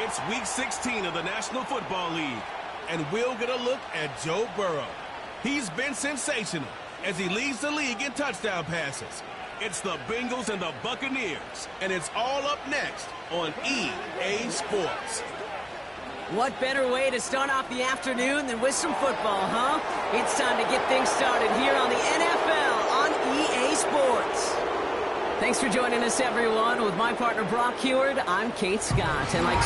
It's Week 16 of the National Football League, and we'll get a look at Joe Burrow. He's been sensational as he leads the league in touchdown passes. It's the Bengals and the Buccaneers, and it's all up next on EA Sports. What better way to start off the afternoon than with some football, huh? It's time to get things started here on the NFL on EA Sports. Thanks for joining us, everyone. With my partner, Brock Heward, I'm Kate Scott. And like...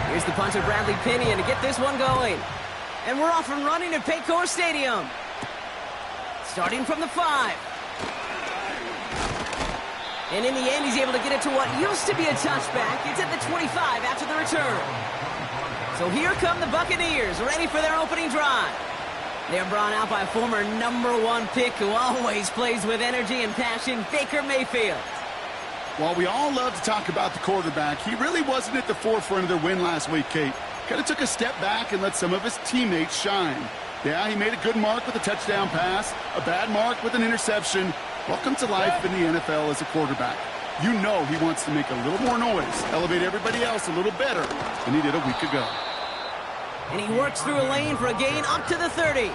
Here's the punter, Bradley Pinion, to get this one going. And we're off and running at Paycor Stadium. Starting from the 5. And in the end, he's able to get it to what used to be a touchback. It's at the 25 after the return. So here come the Buccaneers, ready for their opening drive. They're brought out by a former #1 pick who always plays with energy and passion, Baker Mayfield. While we all love to talk about the quarterback, he really wasn't at the forefront of their win last week, Kate. Kind of took a step back and let some of his teammates shine. Yeah, he made a good mark with a touchdown pass, a bad mark with an interception. Welcome to life in the NFL as a quarterback. You know he wants to make a little more noise, elevate everybody else a little better than he did a week ago. And he works through a lane for a gain up to the 30.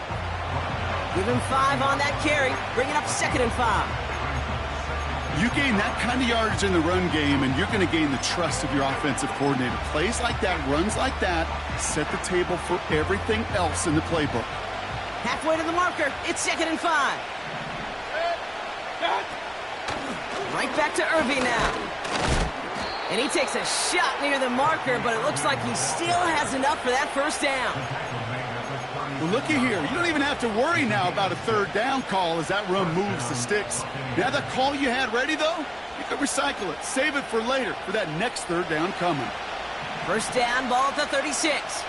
Give him 5 on that carry, bring it up 2nd and 5. You gain that kind of yardage in the run game, and you're going to gain the trust of your offensive coordinator. Plays like that, runs like that, set the table for everything else in the playbook. Halfway to the marker, it's 2nd and 5. Right back to Irving now. And he takes a shot near the marker, but it looks like he still has enough for that first down. Well, looky here. You don't even have to worry now about a 3rd down call as that run moves the sticks. Now that call you had ready, though, you could recycle it. Save it for later for that next 3rd down coming. First down, ball at the 36.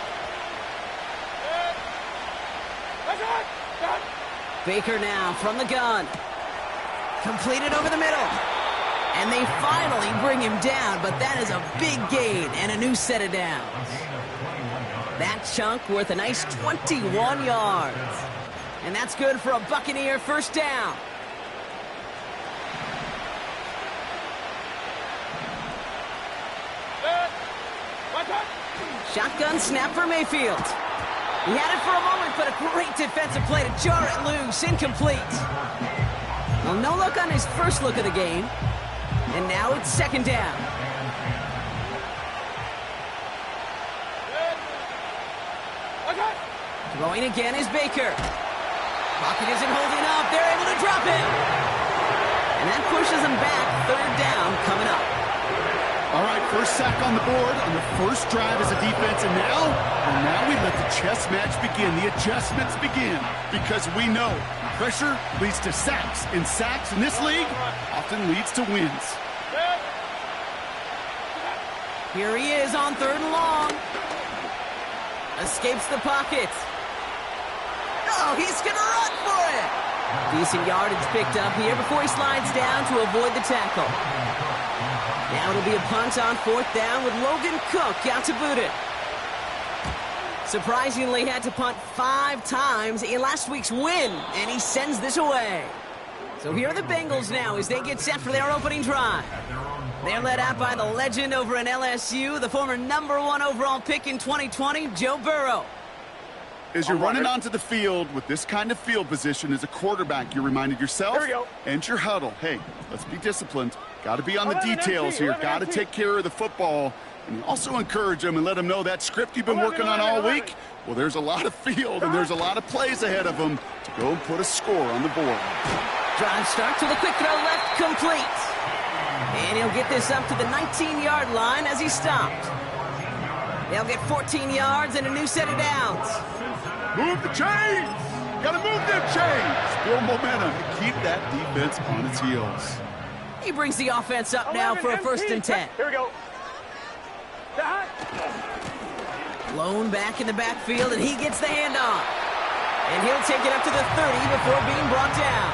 Baker now from the gun. Completed over the middle. And they finally bring him down, but that is a big gain and a new set of downs. That chunk worth a nice 21 yards. And that's good for a Buccaneer first down. Shotgun snap for Mayfield. He had it for a moment, but a great defensive play to jar it loose. Incomplete. Well, no luck on his first look of the game. And now it's 2nd down. Throwing again is Baker. Pocket isn't holding up. They're able to drop him. And that pushes him back. 3rd down coming up. All right, first sack on the board on the first drive as a defense. And now we let the chess match begin. The adjustments begin. Because we know pressure leads to sacks. And sacks in this league often leads to wins. Here he is on 3rd and long. Escapes the pocket. Oh, he's going to run for it. Decent yardage picked up here before he slides down to avoid the tackle. Now it'll be a punt on 4th down with Logan Cook out to boot it. Surprisingly had to punt 5 times in last week's win, and he sends this away. So here are the Bengals now as they get set for their opening drive. They're led out by the legend over in LSU, the former #1 overall pick in 2020, Joe Burrow. As you're running onto the field with this kind of field position as a quarterback, you're reminded yourself and your huddle, hey, let's be disciplined. Got to be on the details here. Got to take care of the football. And you also encourage them and let them know that script you've been working on all week, well, there's a lot of field and there's a lot of plays ahead of them to go and put a score on the board. Drive start to the quick throw left, complete. And he'll get this up to the 19-yard line as he stopped. They'll get 14 yards and a new set of downs. Move the chains! Gotta move them chains! Build momentum to keep that defense on its heels. He brings the offense up now for a 1st and 10. Here we go. Blown back in the backfield, and he gets the handoff. And he'll take it up to the 30 before being brought down.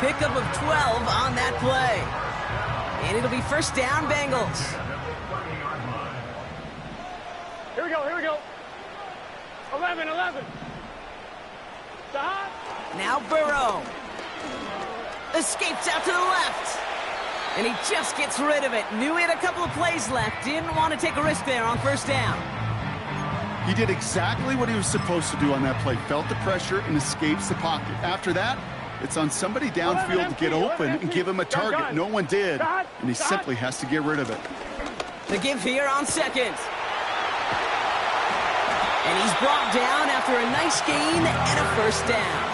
Pickup of 12 on that play. And it'll be first down, Bengals. Here we go, here we go. 11. Stop. Now Burrow. Escapes out to the left. And he just gets rid of it. Knew he had a couple of plays left. Didn't want to take a risk there on first down. He did exactly what he was supposed to do on that play. Felt the pressure and escapes the pocket. After that, it's on somebody downfield to get open and give him a target. No one did, and he simply has to get rid of it. The give here on second. And he's brought down after a nice gain and a first down.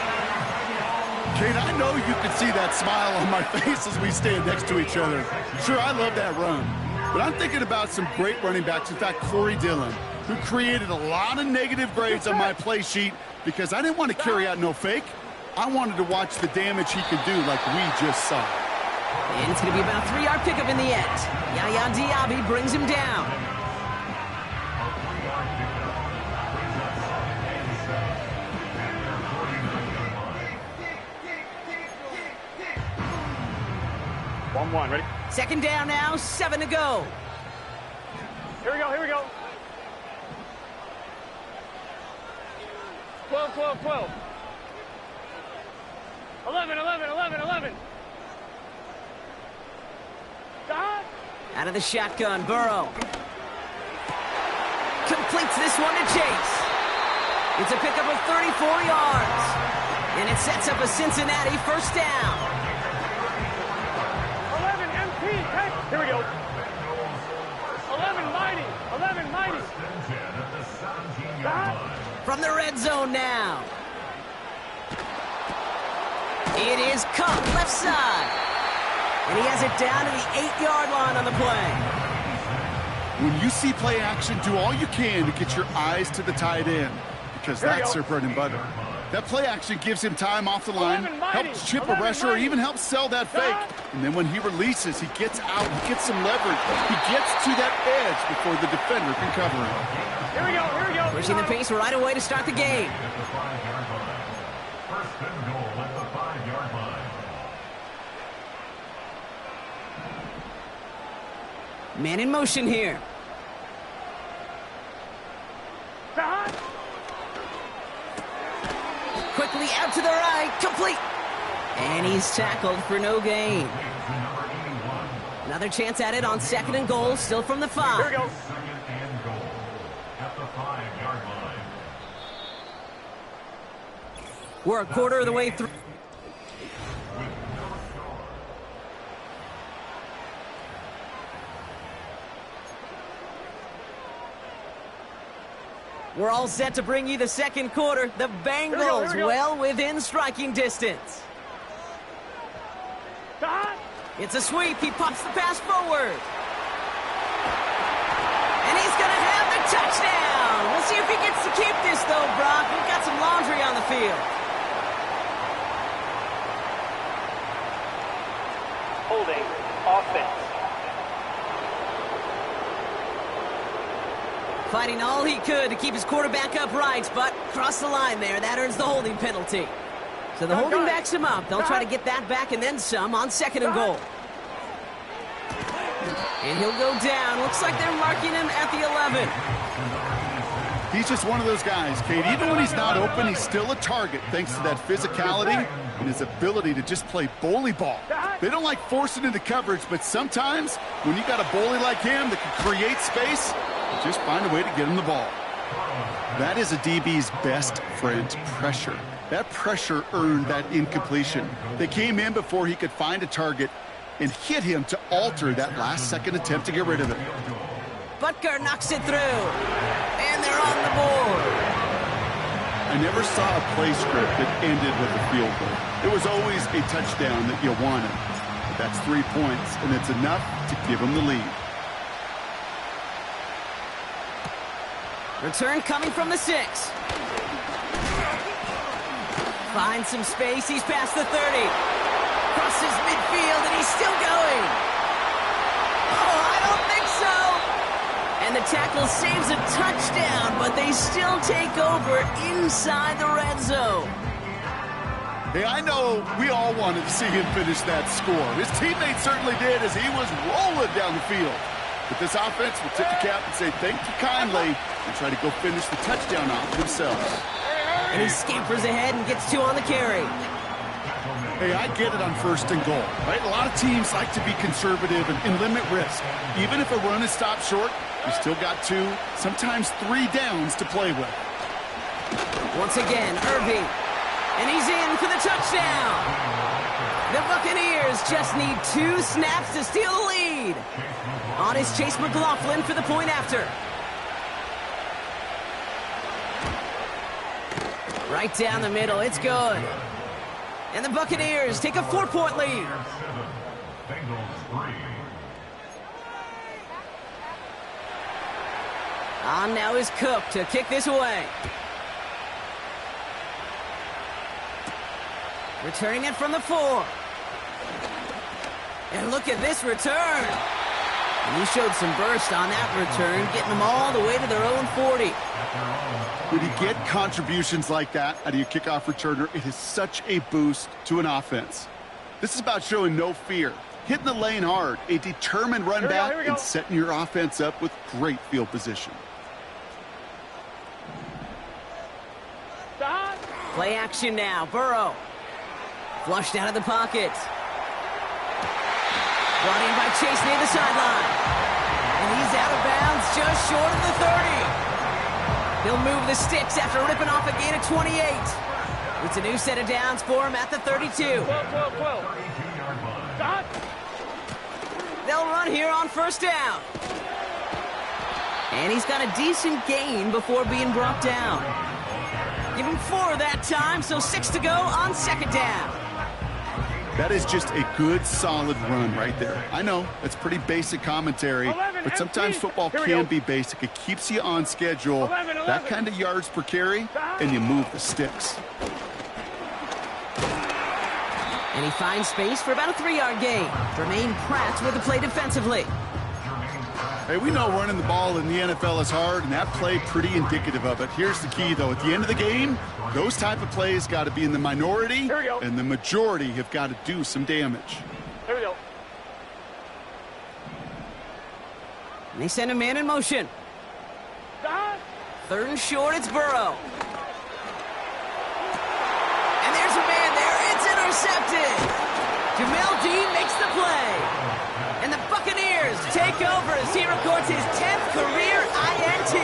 Kate, I know you can see that smile on my face as we stand next to each other. Sure, I love that run. But I'm thinking about some great running backs. In fact, Corey Dillon, who created a lot of negative grades on my play sheet because I didn't want to carry out no fake. I wanted to watch the damage he could do like we just saw. And it's going to be about a 3-yard pickup in the end. Yaya Diaby brings him down. One, ready? Second down now, 7 to go. Here we go. 12. 11. Stop. Out of the shotgun, Burrow. Completes this one to Chase. It's a pickup of 34 yards. And it sets up a Cincinnati first down. 11 MP. Hey, here we go. 11 mighty. Stop. From the red zone now. It is Cup left side. And he has it down to the 8-yard line on the play. When you see play action, do all you can to get your eyes to the tight end because that's their bread and butter. That play action gives him time off the line, helps chip a rusher, or even helps sell that fake. And then when he releases, he gets out, he gets some leverage. He gets to that edge before the defender can cover him. Here we go. Pushing the pace right away to start the game. Man in motion here. Stop. Quickly out to the right, complete. And he's tackled for no gain. Another chance at it on 2nd and goal, still from the 5. Here we go. We're a quarter of the way through. We're all set to bring you the second quarter. The Bengals Here we go. well within striking distance. Stop. It's a sweep. He pops the pass forward. And he's going to have the touchdown. We'll see if he gets to keep this, though, Brock. We've got some laundry on the field. Holding offense. Fighting all he could to keep his quarterback upright, but crossed the line there. That earns the holding penalty. So the holding backs him up. They'll try to get that back and then some on 2nd and goal. And he'll go down. Looks like they're marking him at the 11. He's just one of those guys, Kate. Even when he's not open, he's still a target thanks to that physicality and his ability to just play bully ball. They don't like forcing into coverage, but sometimes when you got a bully like him that can create space, just find a way to get him the ball. That is a DB's best friend, pressure. That pressure earned that incompletion. They came in before he could find a target and hit him to alter that last-second attempt to get rid of it. Butker knocks it through. And they're on the board. I never saw a play script that ended with a field goal. It was always a touchdown that you wanted. But that's 3 points, and it's enough to give him the lead. Return coming from the 6. Finds some space. He's past the 30. Crosses midfield, and he's still going. Oh, I don't think so. And the tackle saves a touchdown, but they still take over inside the red zone. Hey, I know we all wanted to see him finish that score. His teammates certainly did as he was rolling down the field. But this offense will tip the cap and say thank you kindly and try to go finish the touchdown off themselves. And he scampers ahead and gets 2 on the carry. Hey, I get it on 1st and goal, right? A lot of teams like to be conservative and limit risk. Even if a run is stopped short, you still got 2, sometimes 3 downs to play with. Once again, Irving. And he's in for the touchdown. The Buccaneers just need 2 snaps to steal the lead. On is Chase McLaughlin for the point after. Right down the middle, it's good. And the Buccaneers take a 4-point lead. On now is Cook to kick this away. Returning it from the 4. And look at this return. And he showed some burst on that return, getting them all the way to their own 40. When you get contributions like that out of your kickoff returner, it is such a boost to an offense. This is about showing no fear, hitting the lane hard, a determined run back, and setting your offense up with great field position. Play action now. Burrow. Flushed out of the pocket. Brought in by Chase near the sideline. And he's out of bounds just short of the 30. He'll move the sticks after ripping off a gain of 28. It's a new set of downs for him at the 32. 12. They'll run here on 1st down. And he's got a decent gain before being brought down. Give him 4 that time, so 6 to go on 2nd down. That is just a good, solid run right there. I know, that's pretty basic commentary, but sometimes football can be basic. It keeps you on schedule, that kind of yards per carry, and you move the sticks. And he finds space for about a 3-yard gain. Jermaine Pratt with the play defensively. Hey, we know running the ball in the NFL is hard, and that play pretty indicative of it. Here's the key, though. At the end of the game, those type of plays got to be in the minority, and the majority have got to do some damage. Here we go. And they send a man in motion. 3rd and short, it's Burrow. And there's a man there. It's intercepted. Jamel Dean makes the play. And the Buccaneers take over as he records his 10th career INT.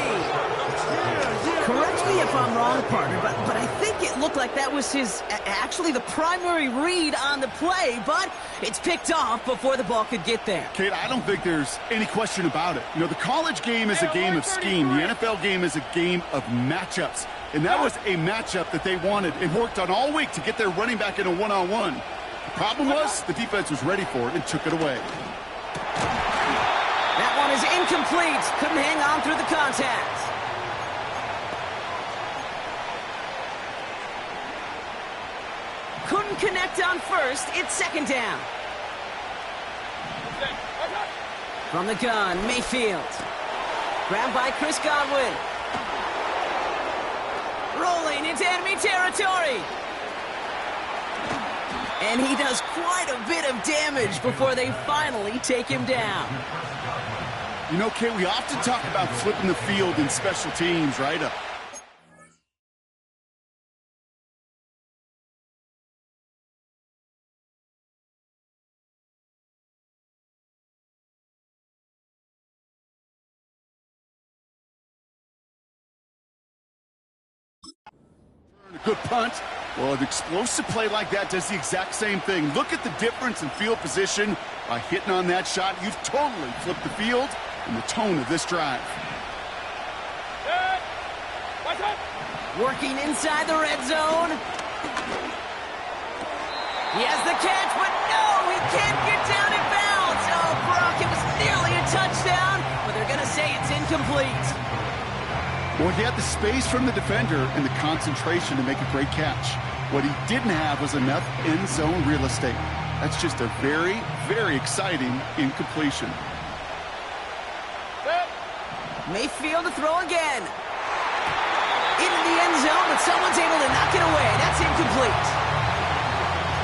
Correct me if I'm wrong, partner, but I think it looked like that was his, actually the primary read on the play, but it's picked off before the ball could get there. Kate, I don't think there's any question about it. You know, the college game is a game of scheme. The NFL game is a game of matchups. And that was a matchup that they wanted and worked on all week to get their running back in a one-on-one. The problem was the defense was ready for it and took it away. That one is incomplete. Couldn't hang on through the contact. Couldn't connect on 1st. It's 2nd down. From the gun, Mayfield. Grabbed by Chris Godwin. Rolling into enemy territory. And he does quite a bit of damage before they finally take him down. You know, Kate, we often talk about flipping the field in special teams, right? A good punt. Well, an explosive play like that does the exact same thing. Look at the difference in field position. By hitting on that shot, you've totally flipped the field and the tone of this drive. Working inside the red zone. He has the catch, but no, he can't get down in bounds. Oh, Brock, it was nearly a touchdown, but they're going to say it's incomplete. Well, he had the space from the defender and the concentration to make a great catch. What he didn't have was enough end zone real estate. That's just a very, very exciting incompletion. Mayfield to throw again. Into the end zone, but someone's able to knock it away. That's incomplete.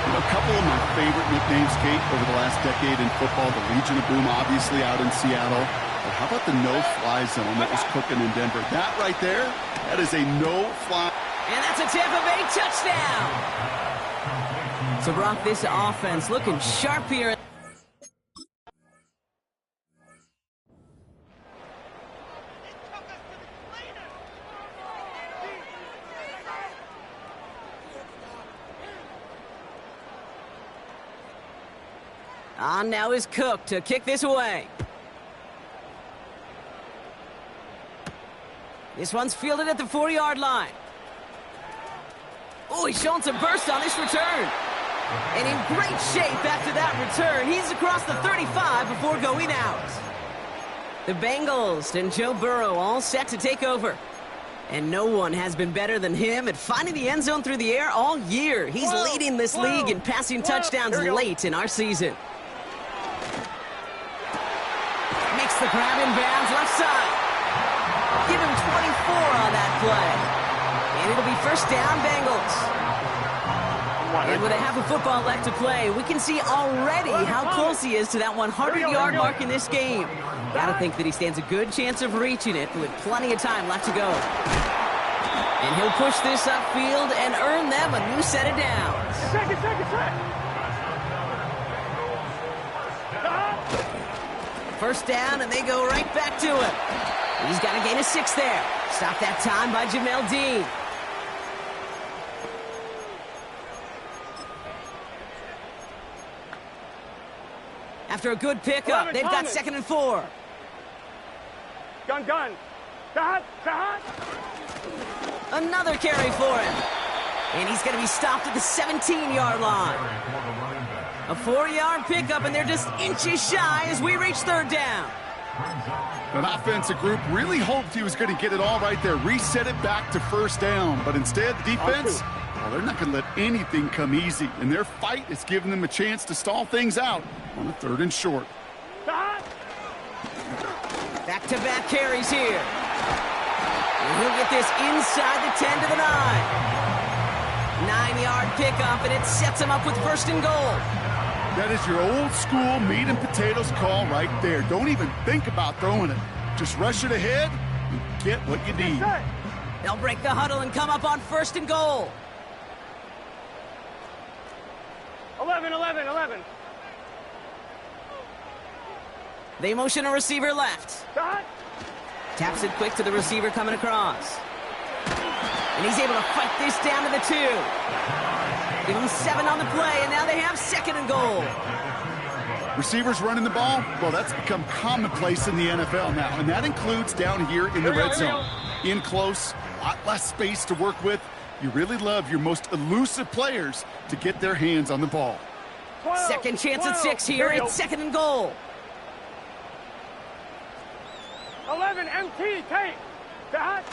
You know, a couple of my favorite nicknames, Kate, over the last decade in football. The Legion of Boom, obviously, out in Seattle. But how about the no-fly zone that was cooking in Denver? That right there, that is a no-fly. And that's a Tampa Bay touchdown. So, Brock, this offense looking sharp here. On now is Cook to kick this away. This one's fielded at the 4-yard line. Oh, he's showing some burst on this return. And in great shape after that return. He's across the 35 before going out. The Bengals and Joe Burrow all set to take over. And no one has been better than him at finding the end zone through the air all year. He's leading this league in passing touchdowns late in our season. Makes the grab in bounds left side. Give him 24 on that play. And it'll be first down, Bengals. And with a half a football left to play, we can see already how close he is to that 100-yard mark in this game. Gotta think that he stands a good chance of reaching it with plenty of time left to go. And he'll push this upfield and earn them a new set of downs. Second. First down, and they go right back to him. He's got a gain of 6 there. Stop that time by Jamel Dean. After a good pickup, they've got 2nd and 4. Gun. Sahat. Another carry for him. And he's going to be stopped at the 17-yard line. A 4-yard pickup, and they're just inches shy as we reach 3rd down. An offensive group really hoped he was going to get it all right there, reset it back to first down. But instead, the defense, well, they're not going to let anything come easy. And their fight is giving them a chance to stall things out on a 3rd and short. Back-to-back carries here. And he'll get this inside the 10 to the 9. 9-yard pickup, and it sets him up with 1st and goal. That is your old school meat and potatoes call right there. Don't even think about throwing it. Just rush it ahead and get what you need. They'll break the huddle and come up on 1st and goal. 11. They motion a receiver left. Taps it quick to the receiver coming across. And he's able to fight this down to the 2. Give him 7 on the play, and now they have 2nd and goal. Receivers running the ball, well, that's become commonplace in the NFL now, and that includes down here in the red zone. In close, a lot less space to work with. You really love your most elusive players to get their hands on the ball. 2nd chance at 6 here. It's 2nd and goal. 11 MT, Tate. Sahat.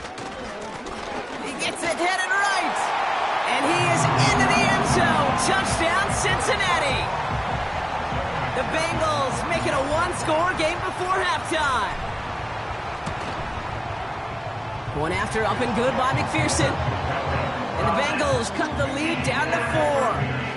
He gets it headed right. And he is into the end zone. Touchdown, Cincinnati. The Bengals make it a 1-score game before halftime. Going after up and good by McPherson. And the Bengals cut the lead down to 4.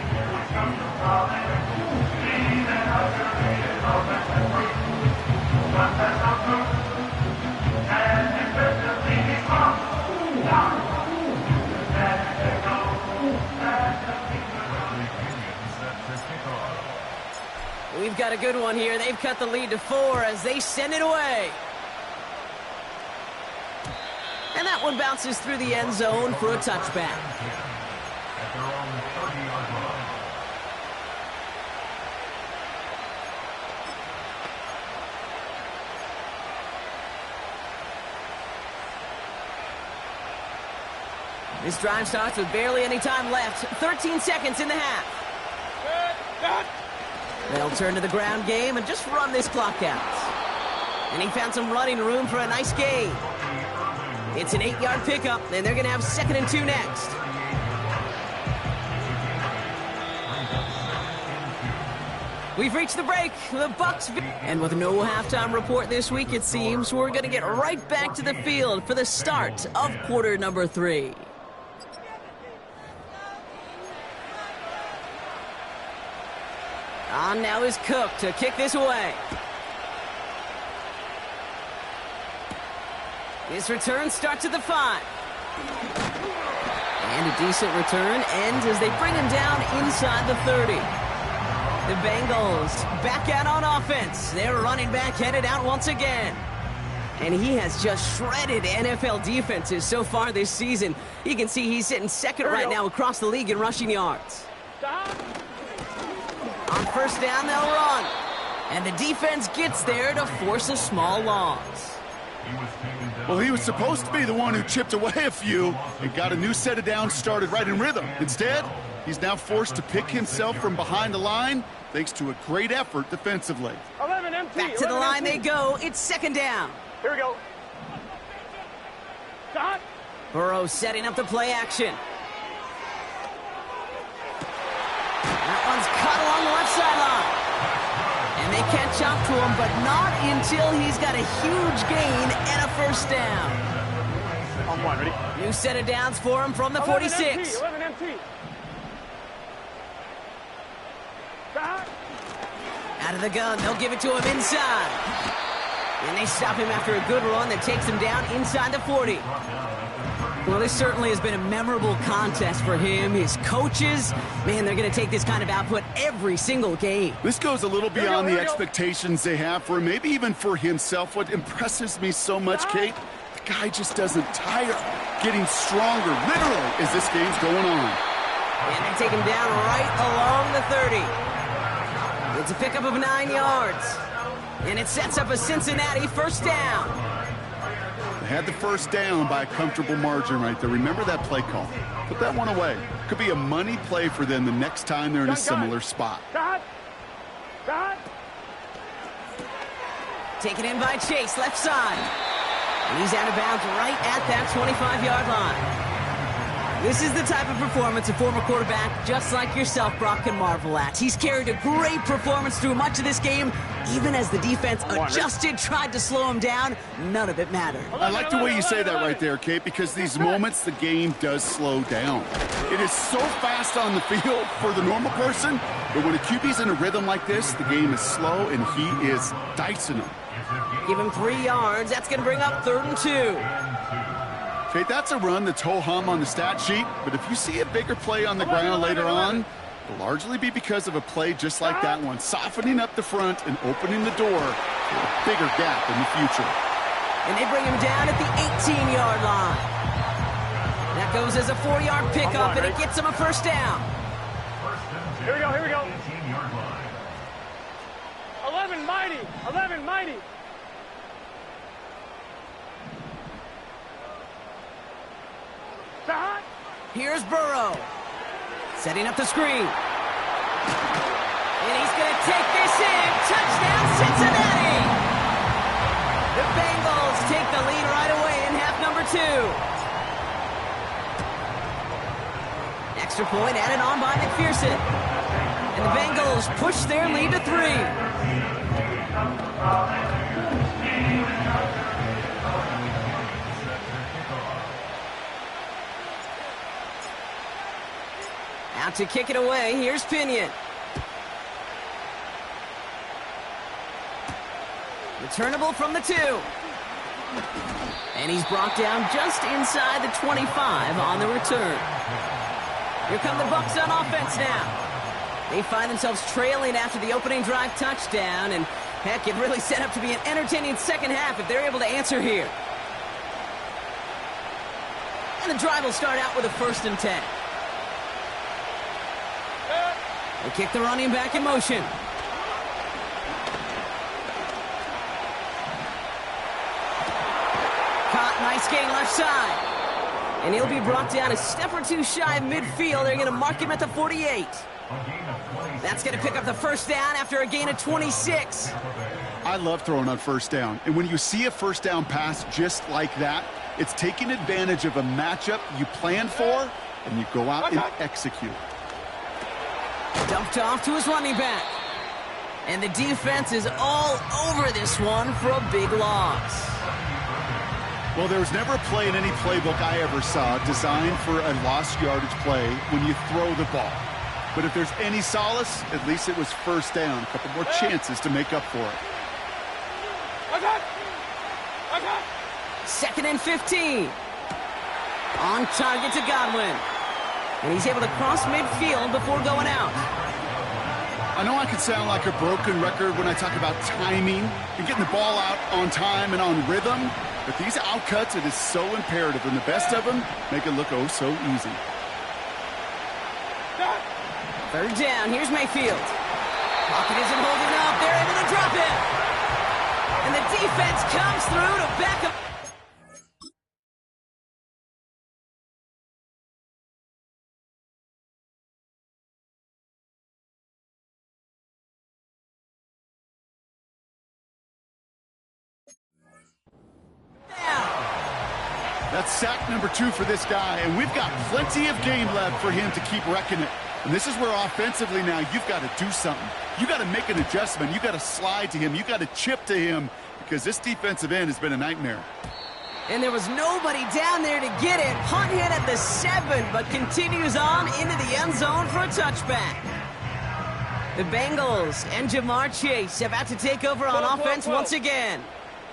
We've got a good one here. They've cut the lead to 4 as they send it away. And that one bounces through the end zone for a touchback. This drive starts with barely any time left. 13 seconds in the half. They'll turn to the ground game and just run this clock out. And he found some running room for a nice gain. It's an 8-yard pickup, and they're going to have 2nd and 2 next. We've reached the break. The Bucs. And with no halftime report this week, it seems, we're going to get right back to the field for the start of quarter number 3. On now is Cook to kick this away. His return starts at the 5. And a decent return ends as they bring him down inside the 30. The Bengals back out on offense. Their running back headed out once again. And he has just shredded NFL defenses so far this season. You can see he's sitting second right now across the league in rushing yards. Stop. On first down, they'll run. And the defense gets there to force a small loss. Well, he was supposed to be the one who chipped away a few and got a new set of downs started right in rhythm. Instead, he's now forced to pick himself from behind the line thanks to a great effort defensively. 11 MT. Back to the line they go. It's second down. Here we go. Stop. Burrow setting up the play action. That one's cut along the left sideline. And they catch up to him, but not until he's got a huge gain and a first down. On one, ready? New set of downs for him from the 46. 11 MT. Stop. Out of the gun, they'll give it to him inside. And they stop him after a good run that takes him down inside the 40. Well, this certainly has been a memorable contest for him. His coaches, man, they're going to take this kind of output every single game. This goes a little beyond the expectations they have for him, maybe even for himself. What impresses me so much, Kate, the guy just doesn't tire, getting stronger, literally, as this game's going on. And they take him down right along the 30. It's a pickup of 9 yards. And it sets up a Cincinnati first down. They had the first down by a comfortable margin right there. Remember that play call. Put that one away. Could be a money play for them the next time they're in a similar spot. Stop. Stop. Taken in by Chase, left side. And he's out of bounds right at that 25-yard line. This is the type of performance a former quarterback just like yourself, Brock, can marvel at. He's carried a great performance through much of this game, even as the defense adjusted, tried to slow him down. None of it mattered. I like the way you say that right there, Kate, because these moments the game does slow down. It is so fast on the field for the normal person, but when a QB's in a rhythm like this, the game is slow and he is dicing them. Give him 3 yards. That's going to bring up 3rd and 2. Kate, that's a run that's ho-hum on the stat sheet, but if you see a bigger play on the ground later on, it'll largely be because of a play just like that one, softening up the front and opening the door for a bigger gap in the future. And they bring him down at the 18-yard line. That goes as a 4-yard pickup, and it gets him a first down. Here we go, here we go. 11 mighty, 11 mighty. Stop. Here's Burrow. Setting up the screen. And he's going to take this in. Touchdown, Cincinnati! The Bengals take the lead right away in half number 2. Extra point added on by McPherson. And the Bengals push their lead to 3. Out to kick it away, here's Pinion. Returnable from the 2. And he's brought down just inside the 25 on the return. Here come the Bucs on offense now. They find themselves trailing after the opening drive touchdown, and heck, it really set up to be an entertaining second half if they're able to answer here. And the drive will start out with a 1st and 10. They kick the running back in motion. Caught, nice gain left side. And he'll be brought down a step or 2 shy of midfield. They're going to mark him at the 48. That's going to pick up the first down after a gain of 26. I love throwing on first down. And when you see a first down pass just like that, it's taking advantage of a matchup you planned for, and you go out and execute. Dumped off to his running back. And the defense is all over this one for a big loss. Well, there was never a play in any playbook I ever saw designed for a lost yardage play when you throw the ball. But if there's any solace, at least it was first down. A couple more chances to make up for it. 2nd and 15. On target to Godwin. And he's able to cross midfield before going out. I know I can sound like a broken record when I talk about timing and getting the ball out on time and on rhythm, but these outcuts, it is so imperative, and the best of them make it look oh so easy. 3rd down, here's Mayfield. Pocket isn't holding up, they're able to drop it. And the defense comes through to back up. That's sack number 2 for this guy, and we've got plenty of game left for him to keep wrecking it. And this is where offensively now you've got to do something. You've got to make an adjustment. You've got to slide to him. You've got to chip to him because this defensive end has been a nightmare. And there was nobody down there to get it. Punt hit at the 7, but continues on into the end zone for a touchback. The Bengals and Jamar Chase about to take over on offense once again.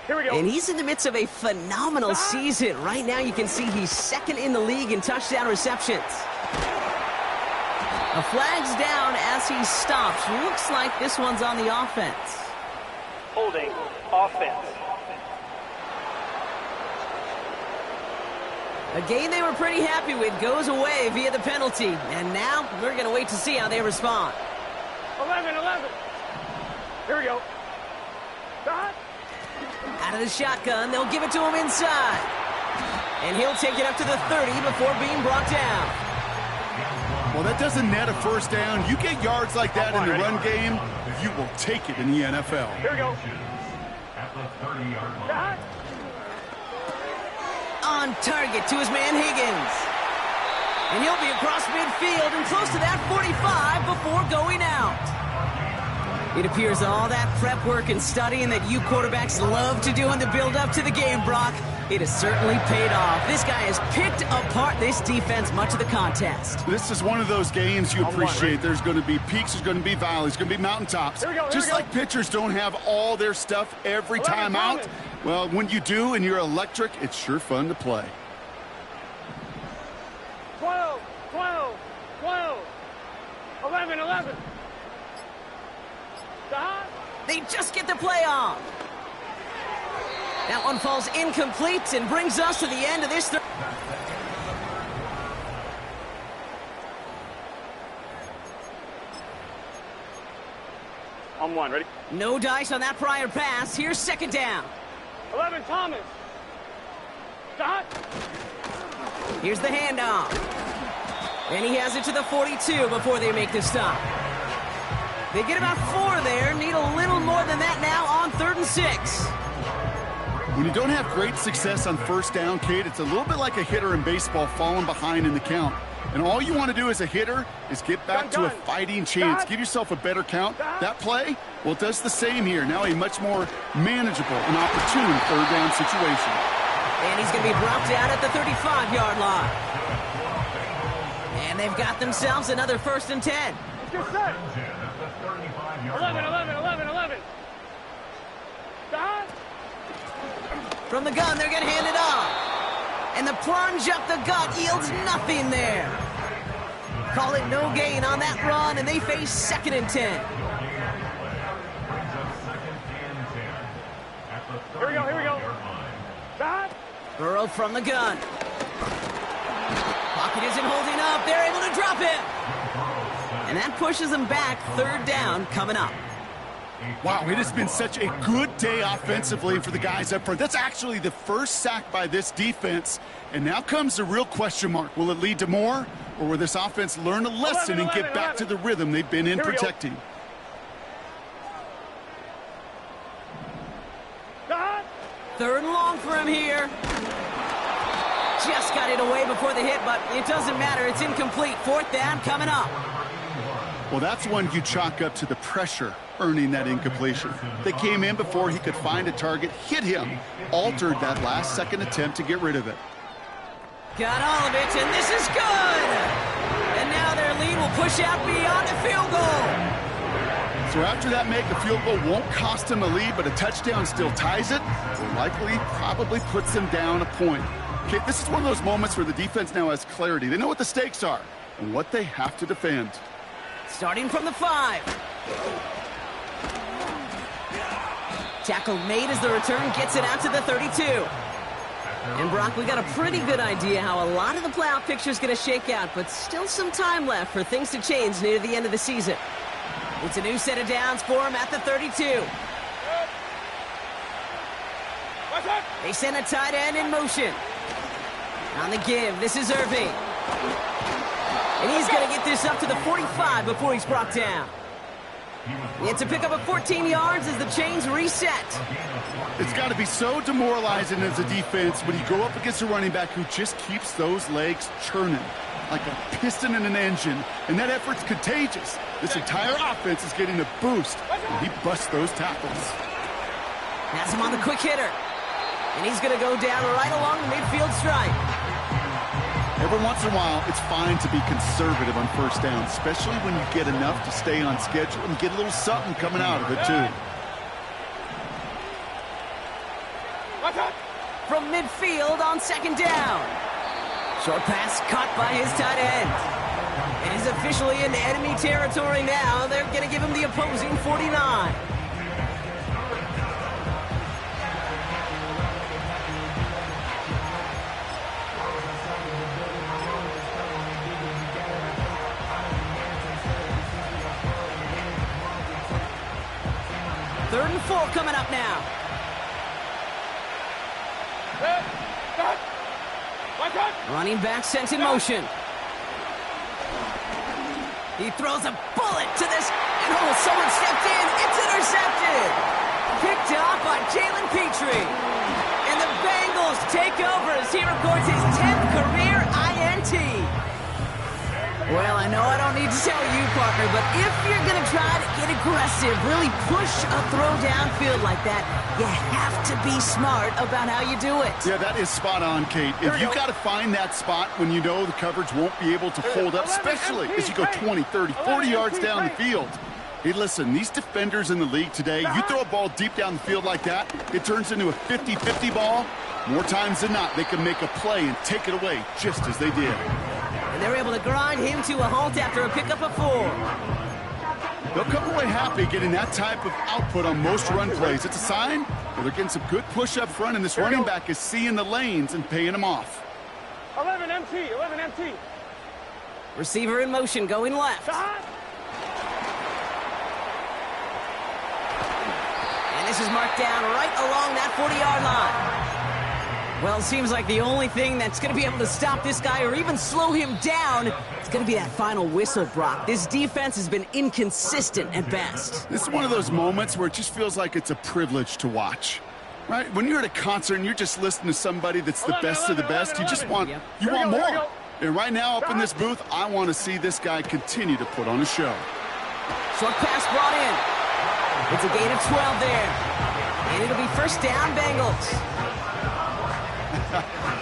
Here we go. And he's in the midst of a phenomenal season. Right now you can see he's 2nd in the league in touchdown receptions. A flag's down as he stops. Looks like this one's on the offense. Holding offense. A game they were pretty happy with goes away via the penalty. And now we're going to wait to see how they respond. 11. Here we go. Stop. Out of the shotgun, they'll give it to him inside. And he'll take it up to the 30 before being brought down. Well, that doesn't net a first down. You get yards like that in the run game, you will take it in the NFL. Here we go. On target to his man Higgins. And he'll be across midfield and close to that 45 before going out. It appears all that prep work and studying that you quarterbacks love to do in the build-up to the game, Brock, it has certainly paid off. This guy has picked apart this defense much of the contest. This is one of those games you appreciate. There's going to be peaks, there's going to be valleys, there's going to be mountaintops. Just like pitchers don't have all their stuff every time out, well, when you do and you're electric, it's sure fun to play. 12. 11. They just get the play off. That one falls incomplete and brings us to the end of this. On 1, ready? No dice on that prior pass. Here's 2nd down. 11, Thomas. Stop. Here's the handoff. And he has it to the 42 before they make the stop. They get about 4 there. Need a little more than that now on 3rd and 6. When you don't have great success on first down, Kate, it's a little bit like a hitter in baseball falling behind in the count. And all you want to do as a hitter is get back to a fighting chance. Give yourself a better count. That play, well, it does the same here. Now a much more manageable and opportune 3rd down situation. And he's going to be brought down at the 35-yard line. And they've got themselves another 1st and 10. Get set. 11. Stop. From the gun, they're going to hand it off. And the plunge up the gut yields nothing there. Call it no gain on that run, and they face 2nd and 10. Here we go. Stop. Burrow from the gun. Pocket isn't holding up. They're able to drop it. And that pushes them back. 3rd down coming up. Wow, it has been such a good day offensively for the guys up front. That's actually the first sack by this defense. And now comes the real question mark. Will it lead to more? Or will this offense learn a lesson and get back to the rhythm they've been in protecting? 3rd and long for him here. Just got it away before the hit, but it doesn't matter. It's incomplete. 4th down coming up. Well, that's one you chalk up to the pressure earning that incompletion. They came in before he could find a target, hit him, altered that last second attempt to get rid of it. Got all of it, and this is good! And now their lead will push out beyond the field goal. So So after that make, a field goal won't cost them a lead, but a touchdown still ties it, or likely probably puts them down a point. Okay, this is one of those moments where the defense now has clarity. They know what the stakes are and what they have to defend. Starting from the 5. Tackle made as the return gets it out to the 32. And Brock, we got a pretty good idea how a lot of the playoff picture is going to shake out, but still some time left for things to change near the end of the season. It's a new set of downs for him at the 32. They send a tight end in motion. On the give, this is Irving. And he's going to get this up to the 45 before he's brought down. It's a pickup of 14 yards as the chains reset. It's got to be so demoralizing as a defense when you go up against a running back who just keeps those legs churning like a piston in an engine, and that effort's contagious. This entire offense is getting a boost, and he busts those tackles. Has him on the quick hitter. And he's going to go down right along the midfield stripe. Every once in a while, it's fine to be conservative on first down, especially when you get enough to stay on schedule and get a little something coming out of it, too. From midfield on second down. Short pass caught by his tight end. It is officially into enemy territory now. They're going to give him the opposing 49. Third and 4 coming up now. Running back sent in motion. He throws a bullet to this. And oh, someone stepped in. It's intercepted. Picked off by Jalen Petrie. And the Bengals take over as he records his 10th career INT. Well, I know I don't need to tell you, partner, but if you're going to try to get aggressive, really push a throw downfield like that, you have to be smart about how you do it. Yeah, that is spot on, Kate. If you got to find that spot when you know the coverage won't be able to hold up, especially as you go 20, 30, 40 yards down the field. Hey, listen, these defenders in the league today, you throw a ball deep down the field like that, it turns into a 50-50 ball. More times than not, they can make a play and take it away just as they did. And they're able to grind him to a halt after a pickup of 4. They'll come away happy getting that type of output on most run plays. It's a sign that they're getting some good push up front, and this running back is seeing the lanes and paying them off. 11 MT, 11 MT. Receiver in motion, going left. And this is marked down right along that 40-yard line. Well, it seems like the only thing that's going to be able to stop this guy or even slow him down is going to be that final whistle, Brock. This defense has been inconsistent at best. This is one of those moments where it just feels like it's a privilege to watch, right? When you're at a concert and you're just listening to somebody that's the best of the best, you just want, you want more. And right now up in this booth, I want to see this guy continue to put on a show. Short pass brought in. It's a gain of 12 there. And it'll be first down, Bengals.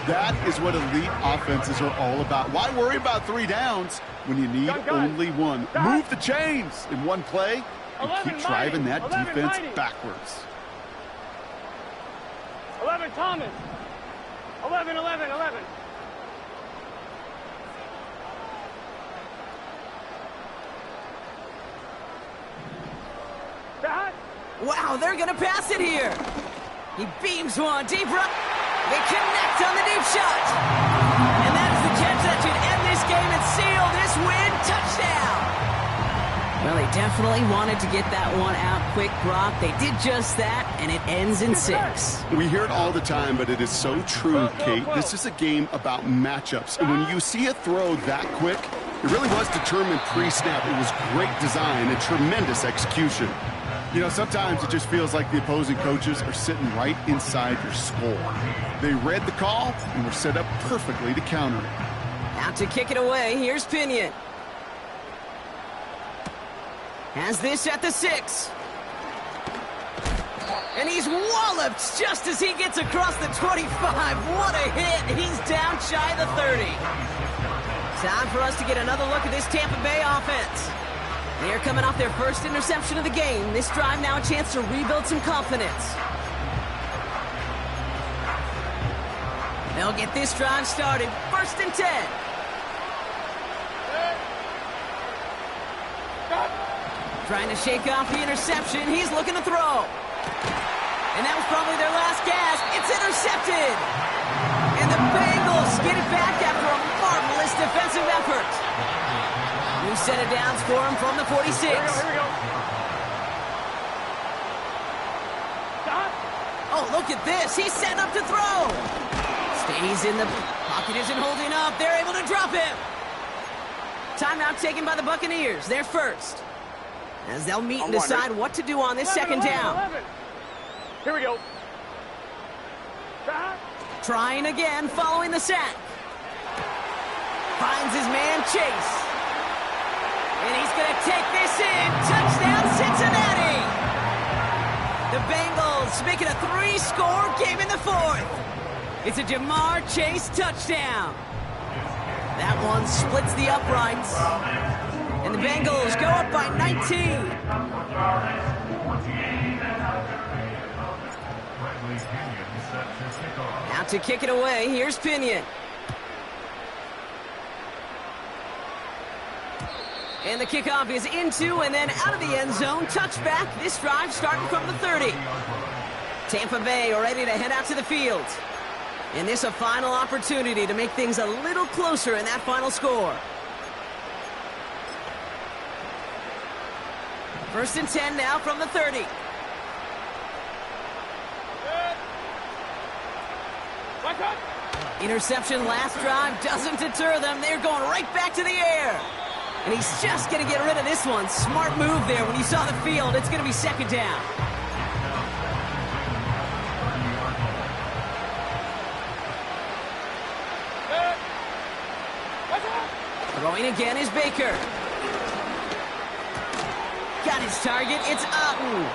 That is what elite offenses are all about. Why worry about 3 downs when you need only 1? Move the chains in one play and keep driving that defense backwards. 11 Thomas. 11. Wow, they're going to pass it here. He beams one deep right. They connect on the deep shot. And that is the catch that should end this game and seal this win. Touchdown. Well, they definitely wanted to get that one out quick, Brock. They did just that, and it ends in 6. We hear it all the time, but it is so true, Kate. This is a game about matchups. And when you see a throw that quick, it really was determined pre-snap. It was great design and tremendous execution. You know, sometimes it just feels like the opposing coaches are sitting right inside your skull. They read the call and were set up perfectly to counter it. Out to kick it away, here's Pinion. Has this at the 6. And he's walloped just as he gets across the 25. What a hit. He's down shy of the 30. Time for us to get another look at this Tampa Bay offense. They're coming off their first interception of the game. This drive now a chance to rebuild some confidence. They'll get this drive started. 1st and 10. Trying to shake off the interception. He's looking to throw. And that was probably their last gasp. It's intercepted. And the Bengals get it back after a marvelous defensive effort. New set of downs for him from the 46. Here we go. Stop. Oh, look at this. He's set up to throw. Stays in the pocket, isn't holding up. They're able to drop him. Timeout taken by the Buccaneers. They're first. As they'll meet and decide what to do on this 11, 2nd down. 11. Here we go. Stop. Trying again, following the sack. Finds his man, Chase. And he's going to take this in. Touchdown, Cincinnati. The Bengals make it a 3-score game in the 4th. It's a Jamar Chase touchdown. That one splits the uprights. And the Bengals go up by 19. Now to kick it away, here's Pinion. And the kickoff is into and then out of the end zone. Touchback. This drive starting from the 30. Tampa Bay are ready to head out to the field. And this a final opportunity to make things a little closer in that final score. 1st and 10 now from the 30. Interception last drive doesn't deter them. They're going right back to the air. And he's just going to get rid of this one. Smart move there when you saw the field. It's going to be 2nd down. Throwing again is Baker. Got his target. It's Otten.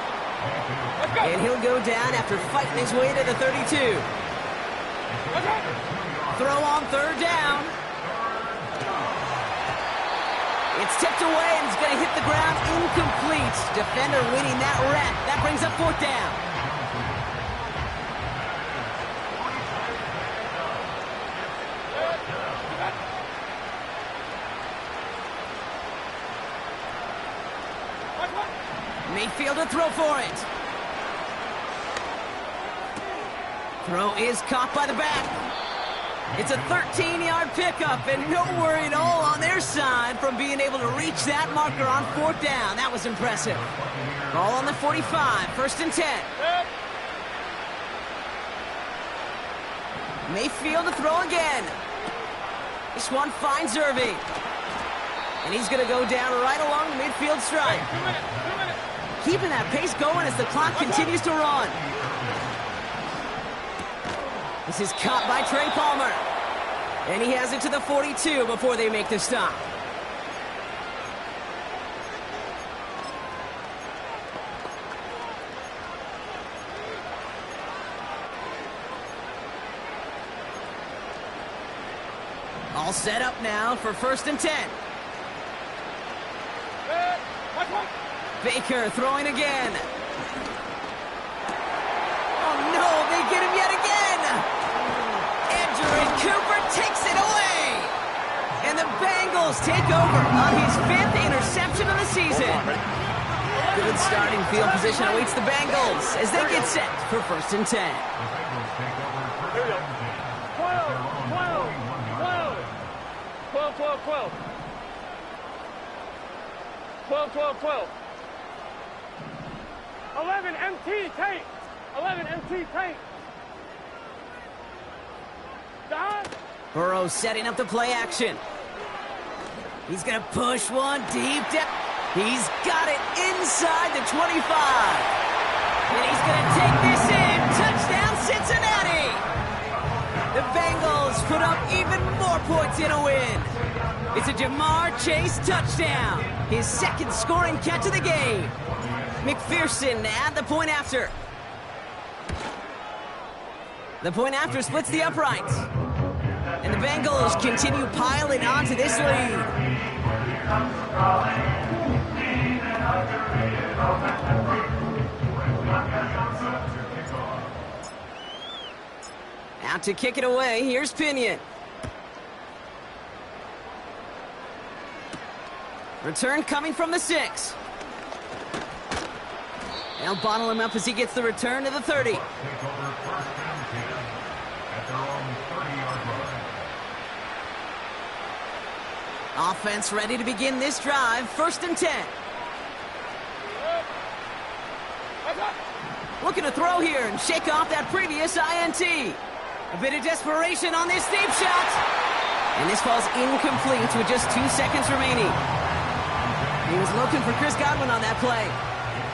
And he'll go down after fighting his way to the 32. Throw on 3rd down. It's tipped away and it's going to hit the ground incomplete. Defender winning that rep. That brings up 4th down. Mayfield to throw for it. Throw is caught by the back. It's a 13-yard pickup, and no worry at all on their side from being able to reach that marker on 4th down. That was impressive. Ball on the 45, 1st and 10. Mayfield to throw again. This one finds Irving. And he's going to go down right along the midfield stripe. 2 minutes. Keeping that pace going as the clock continues to run. This is caught by Trey Palmer. And he has it to the 42 before they make the stop. All set up now for 1st and 10. Baker throwing again. Oh no, they get him yet again. Andrew Cooper takes it away. And the Bengals take over on his 5th interception of the season. Good starting field position awaits the Bengals as they get set for 1st and 10. Here we go. 12. 11 MT tank. 11 MT tank. Stop. Burrow setting up the play action. He's going to push one deep down. He's got it inside the 25. And he's going to take this in. Touchdown, Cincinnati. The Bengals put up even more points in a win. It's a Jamar Chase touchdown. His 2nd scoring catch of the game. McPherson at the point after. The point after splits the uprights. And the Bengals continue piling onto this lead. Out to kick it away. Here's Pinion. Return coming from the 6. They'll bottle him up as he gets the return to the 30. Offense ready to begin this drive. 1st and 10. Looking to throw here and shake off that previous INT. A bit of desperation on this deep shot. And this falls incomplete with just 2 seconds remaining. He was looking for Chris Godwin on that play.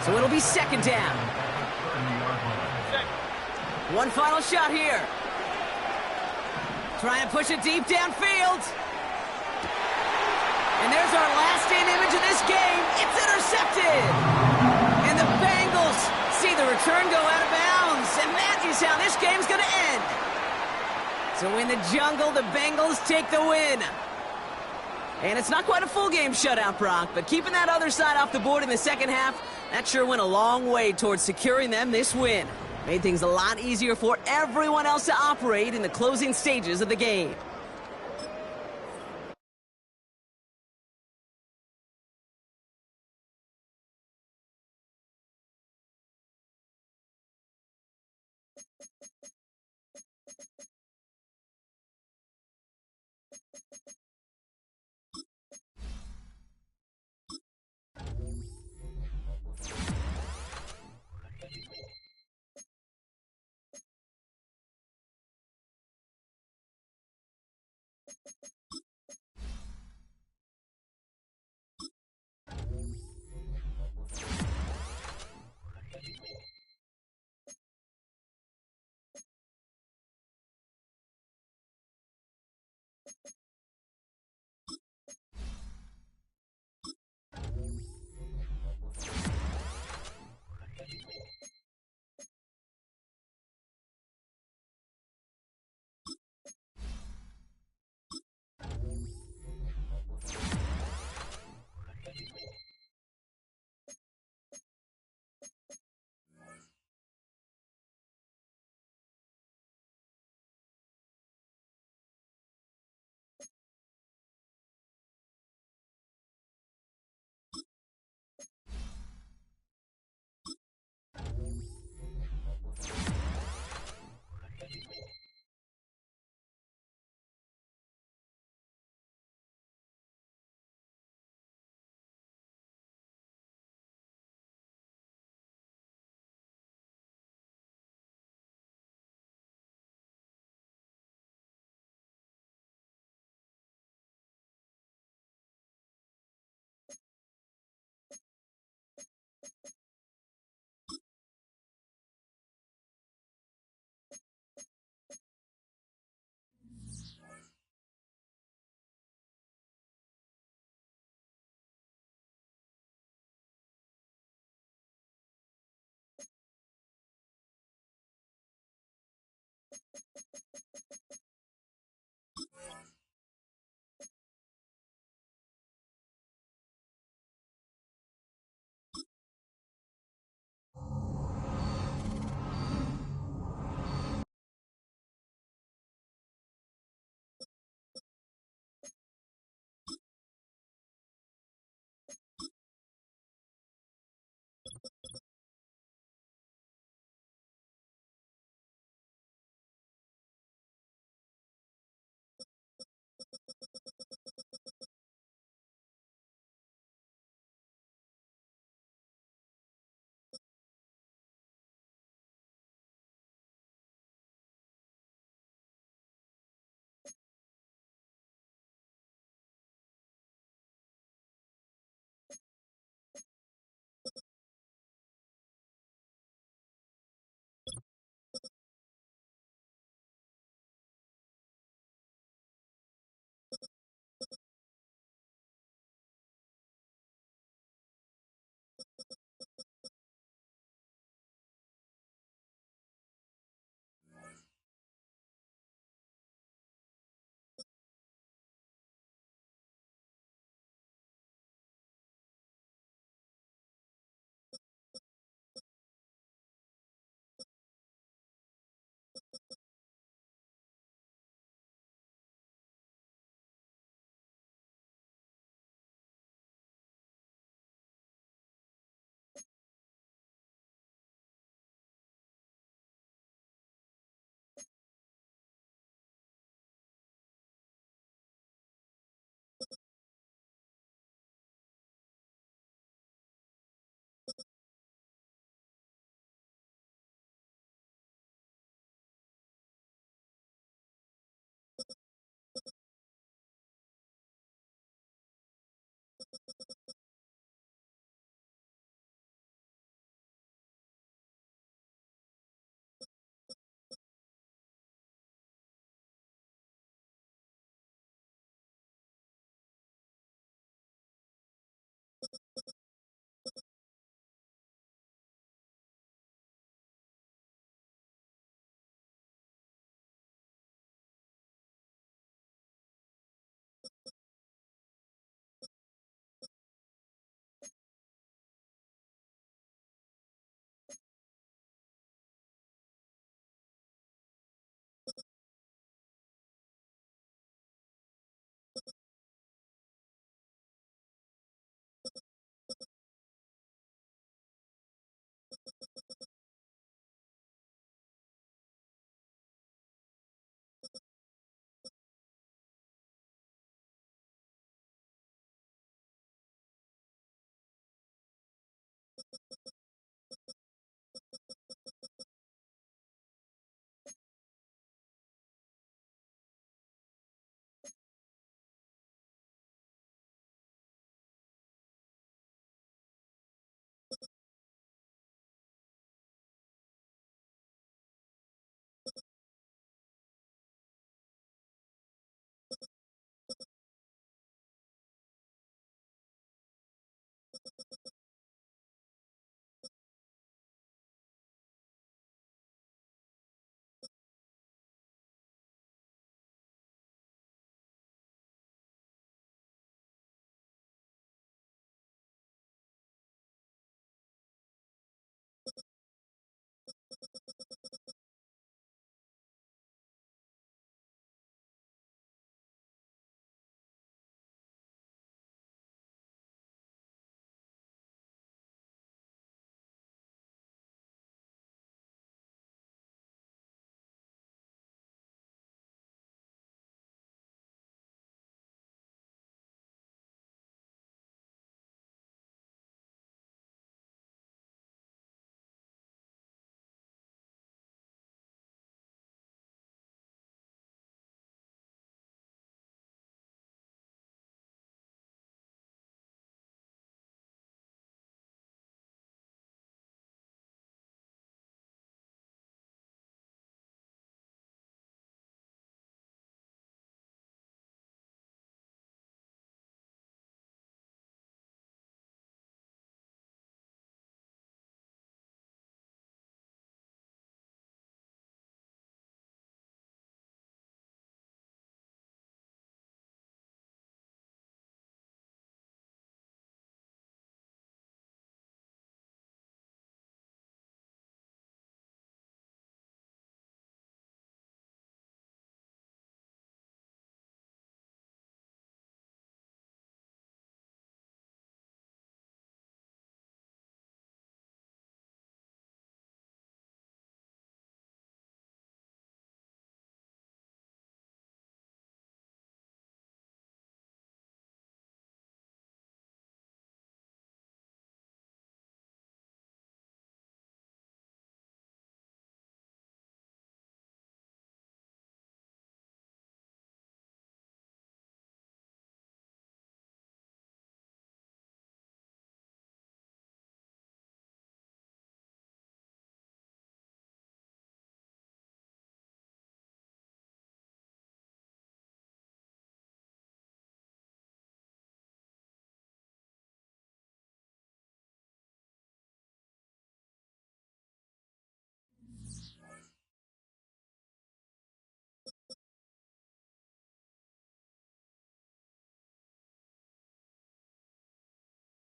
So it'll be 2nd down. One final shot here. Trying to push it deep downfield. And there's our last-in image of this game. It's intercepted. And the Bengals see the return go out of bounds. And that is how this game's going to end. So in the jungle, the Bengals take the win. And it's not quite a full game shutout, Brock, but keeping that other side off the board in the second half, that sure went a long way towards securing them this win. Made things a lot easier for everyone else to operate in the closing stages of the game.